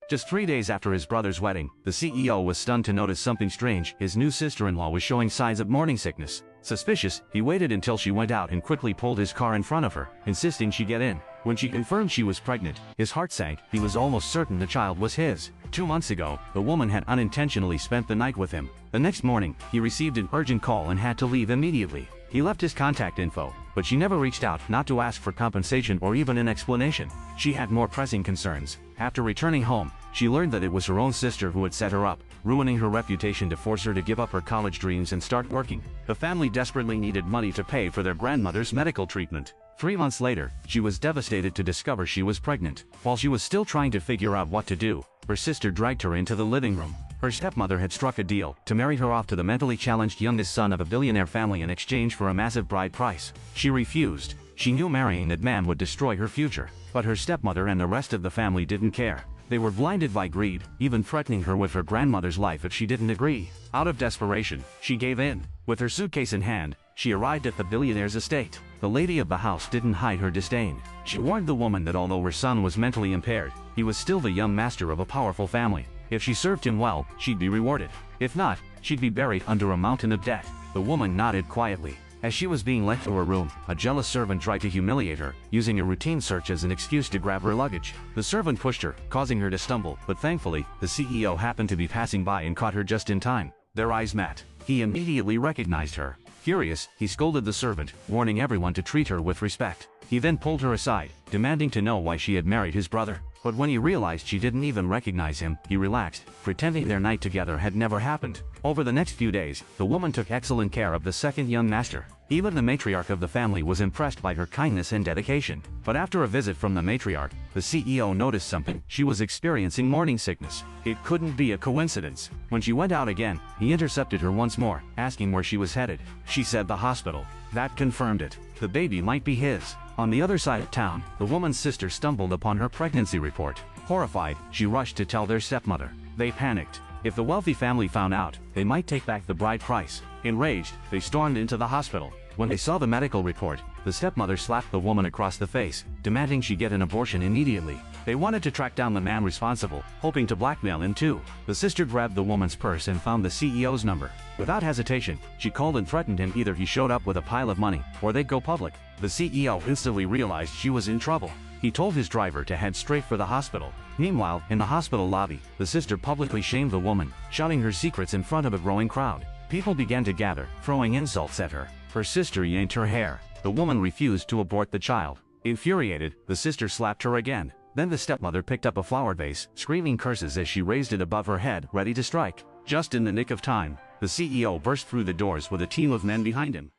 Just 3 days after his brother's wedding, the CEO was stunned to notice something strange. His new sister-in-law was showing signs of morning sickness. Suspicious, he waited until she went out and quickly pulled his car in front of her, insisting she get in. When she confirmed she was pregnant, his heart sank. He was almost certain the child was his. 2 months ago, the woman had unintentionally spent the night with him. The next morning, he received an urgent call and had to leave immediately. He left his contact info, but she never reached out, not to ask for compensation or even an explanation. She had more pressing concerns. After returning home, she learned that it was her own sister who had set her up, ruining her reputation to force her to give up her college dreams and start working. The family desperately needed money to pay for their grandmother's medical treatment. 3 months later, she was devastated to discover she was pregnant. While she was still trying to figure out what to do, her sister dragged her into the living room. Her stepmother had struck a deal to marry her off to the mentally challenged youngest son of a billionaire family in exchange for a massive bride price. She refused. She knew marrying that man would destroy her future. But her stepmother and the rest of the family didn't care. They were blinded by greed, even threatening her with her grandmother's life if she didn't agree. Out of desperation, she gave in. With her suitcase in hand, she arrived at the billionaire's estate. The lady of the house didn't hide her disdain. She warned the woman that although her son was mentally impaired, he was still the young master of a powerful family. If she served him well, she'd be rewarded. If not, she'd be buried under a mountain of debt. The woman nodded quietly. As she was being led to her room, a jealous servant tried to humiliate her, using a routine search as an excuse to grab her luggage. The servant pushed her, causing her to stumble, but thankfully, the CEO happened to be passing by and caught her just in time. Their eyes met. He immediately recognized her. Furious, he scolded the servant, warning everyone to treat her with respect. He then pulled her aside, demanding to know why she had married his brother. But when he realized she didn't even recognize him, he relaxed, pretending their night together had never happened. Over the next few days, the woman took excellent care of the second young master. Even the matriarch of the family was impressed by her kindness and dedication. But after a visit from the matriarch, the CEO noticed something. She was experiencing morning sickness. It couldn't be a coincidence. When she went out again, he intercepted her once more, asking where she was headed. She said the hospital. That confirmed it. The baby might be his. On the other side of town, the woman's sister stumbled upon her pregnancy report. Horrified, she rushed to tell their stepmother. They panicked. If the wealthy family found out, they might take back the bride price. Enraged, they stormed into the hospital. When they saw the medical report, the stepmother slapped the woman across the face, demanding she get an abortion immediately. They wanted to track down the man responsible, hoping to blackmail him too. The sister grabbed the woman's purse and found the CEO's number. Without hesitation, she called and threatened him either he showed up with a pile of money, or they'd go public. The CEO instantly realized she was in trouble. He told his driver to head straight for the hospital. Meanwhile, in the hospital lobby, the sister publicly shamed the woman, shouting her secrets in front of a growing crowd. People began to gather, throwing insults at her. Her sister yanked her hair. The woman refused to abort the child. Infuriated, the sister slapped her again. Then the stepmother picked up a flower vase, screaming curses as she raised it above her head, ready to strike. Just in the nick of time, the CEO burst through the doors with a team of men behind him.